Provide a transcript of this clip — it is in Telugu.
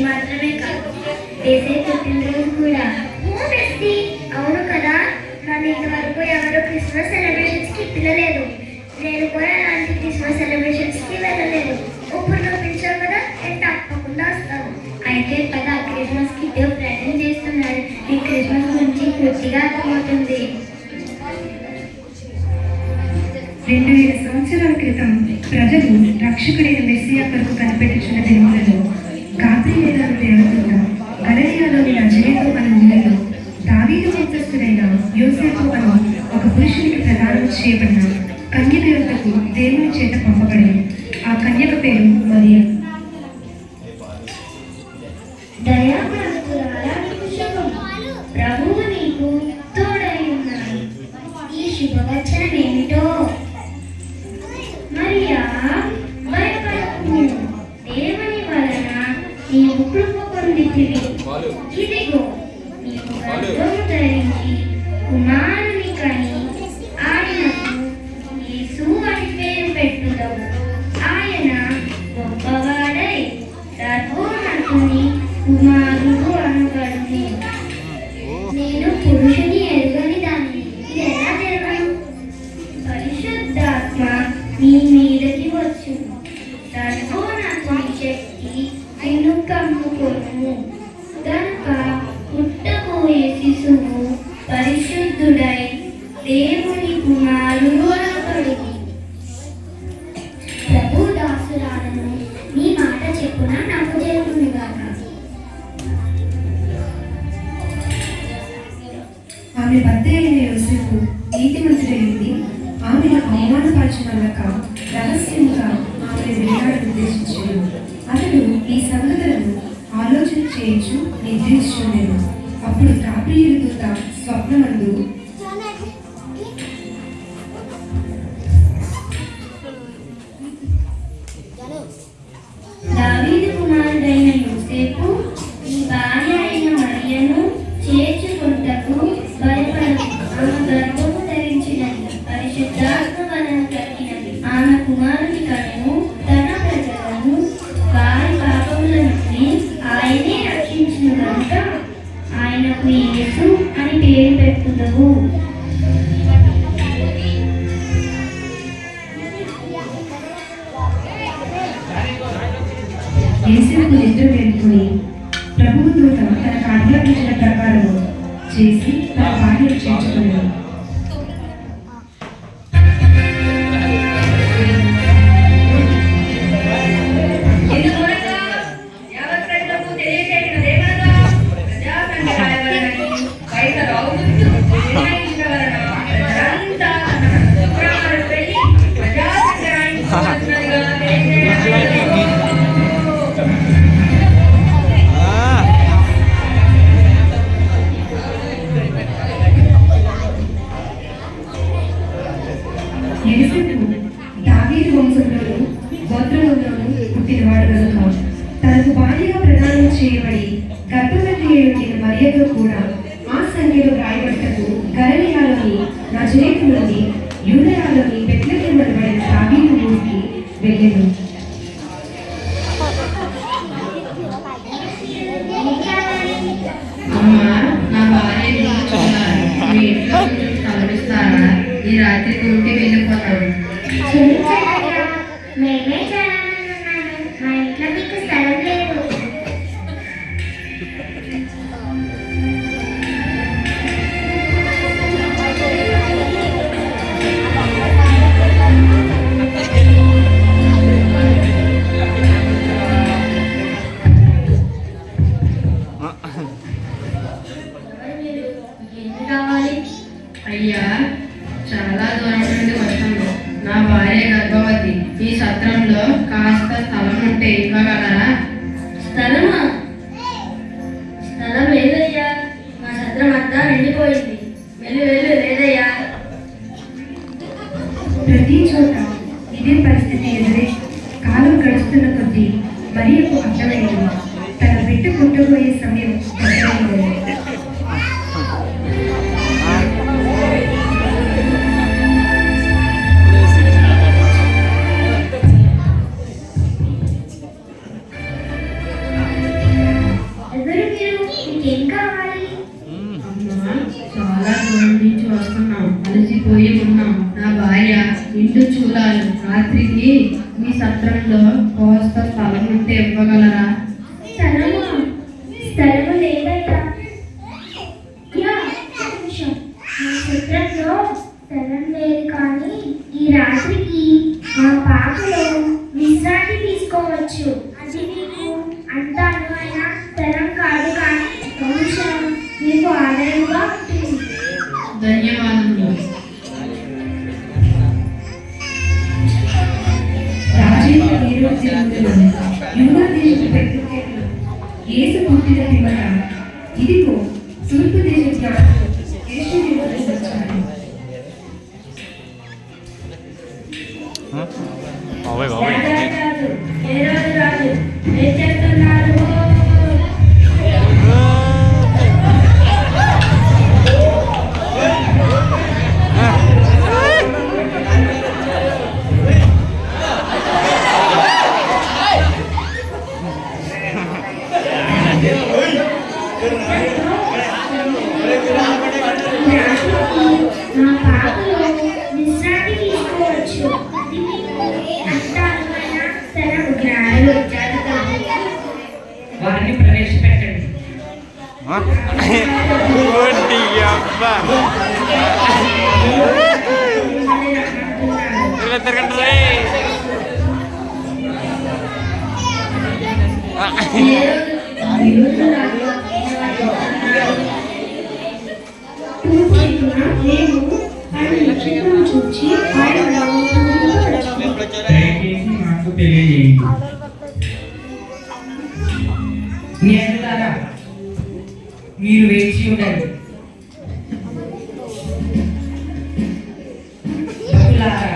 మాత్రమే కాదు, వేసే పుట్టినరోజు కూడా. అవును కదా, నన్ను ఇంతవరకు ఎవరు క్రిస్మస్ సెలబ్రేషన్స్కి పిలవలేదు. నేను కూడా అలాంటి క్రిస్మస్ సెలబ్రేషన్స్కి వెళ్ళలేదు. ఇప్పుడు నువ్వు పిలిచావు కదా, నేను తప్పకుండా వస్తాను. అయితే పద, క్రిస్మస్కి ప్రయత్నం చేస్తున్నాడు. ఈ క్రిస్మస్ గురించి పూర్తిగా అర్థమవుతుంది. 2000 సంవత్సరాల క్రితం ప్రజలు రక్షకుడైన మెస్సియా కొరకు కనిపెట్టుచున్న దినములలో గాబ్రియేలు దేవదూత గలిలయలోని నజరేతు అను ఊరిలో దావీదు వంశస్థుడైన యోసేపు అను ఒక పురుషునికి ప్రదానం చేయబడిన కన్యక యొద్దకు దేవుని చేత పంపబడింది. ఆ కన్యక పేరు మరియా. ప్రభువు నీకు తోడై ఉన్నాడు. ఈ శుభవచనం ఏమిటో? మరియా, భయపడకు, దేవుని వలన నీవు కృప పొందితివి. ఇదిగో, నీవు గర్భము ధరించి కుమారుని కని ఆయనకు యేసు అని పేరు పెట్టుదవు. ఆయన గొప్పవాడై సర్వోన్నతుని కుమారుడు అనబడును. నేను పురుషుని ఎరుగని దాన్ని, ఇది ఎలా జరగను? పరిశుద్ధాత్మ నీ మీదకి వచ్చు, సర్వోన్నతుని శక్తి నిన్ను కమ్ముకొను. కనుక పుట్టబోయే శిశువు పరిశుద్ధుడై దేవుని కుమారుడు అనబడును. ప్రభు దాసురాలను నీ మాట చెప్పున నాకు జరుగునుగాక. ఆమె భర్త అయిన యోసేపు నీతిమంతుడైంది. ఆమెను అవమానపరచనలక రహస్యంగా ఆమెను వేలాడ ఉద్దేశించాడు. అతడు ఈ సంగతులను ఆలోచన చేయించు నిద్రించుండెను. అప్పుడు గాబ్రియేలు దూత స్వప్నమందు, దావీదు కుమారుడైన యోసేపు, నీ భార్య అయిన మరియను చేర్చుకొనుటకు భయపడకు. ఆమె గర్భము ధరించినది, పరిశుద్ధాత్మ వలన కలిగినది. ఆమె కుమారుని కనును. తన ప్రజలను వారి పాపముల నుండి ఆయనే రక్షించును కనుక ఆయనకు యేసు అని పేరు పెట్టుదవు. యేసేపు నిద్ర మేలుకొని ప్రభువు దూత తనకు ఆజ్ఞాపించిన ప్రకారం చేసి తన భార్యను చేర్చుకున్నాడు. యేసేపు దావీదు వంశంలోను గోత్రములోను పుట్టినవాడు కనుక తనకు భార్యగా ప్రదానం చేయబడి గర్భవతి అయిన మరియతో కూడా ఆ సంఖ్యలో రాయబట్టకు గలిలయలోని నజరేతు నుండి యూదయలోని బెత్లెహేము అనబడిన దావీదు ఊరికి వెళ్ళెను. ఈ రాత్రి ఊరికి వెళ్ళిపోతాడు. మేమే చేయాలనున్నాను, మా ఇంట్లో మీకు స్థలం లేదు. అయ్యా, చాలా దూరం నుండి ఎవరు మీరు? మీకేం కావాలి? అమ్మా, చాలా దూరం నుంచి వస్తున్నాం, అలసిపోయి ఉన్నాం. నా భార్య ఇంటి చూడాలి. రాత్రికి మీ సత్రంలో కోస్త స్థలం ఉంటే ఇవ్వగలరా? స్థలమా? స్థలము లేదయ్యా. యా, ఒక్క నిమిషం. నా చిత్రంలో స్థలం లేదు, కానీ ఈ రాత్రికి మా పాకలో విశ్రాంతి తీసుకోవచ్చు. అది మీకు అంత అనువైన స్థలం కాదు, కానీ బహుశా మీకు ఆదాయంగా ఉంటుంది. ధన్యవాదములు. రాజేంద్ర నీరు జరుగుతున్న యూదా దేశపు పెద్దలు యేసు పుట్టిన పిమ్మట ఇదిగో తూర్పు దేశం యేసు యువకులు వచ్చారు. రాజు, హేరోదు రాజు, ఏం చేస్తున్నారు? నా పాకలో విశ్రాంతి తీసుకోవచ్చు. అది మీకు అంత అనువైన స్థలం. జ్ఞానులు వచ్చారు కాదు. వారిని ప్రవేశపెట్టండి. హేరోదు రాజు తూర్పు దిక్కున నేను ఆయన నక్షత్రం చూచి ఆయన దయచేసి మాకు తెలియజేయండి. న్యాయులారా, మీరు వేచి ఉండండి. భక్తులారా,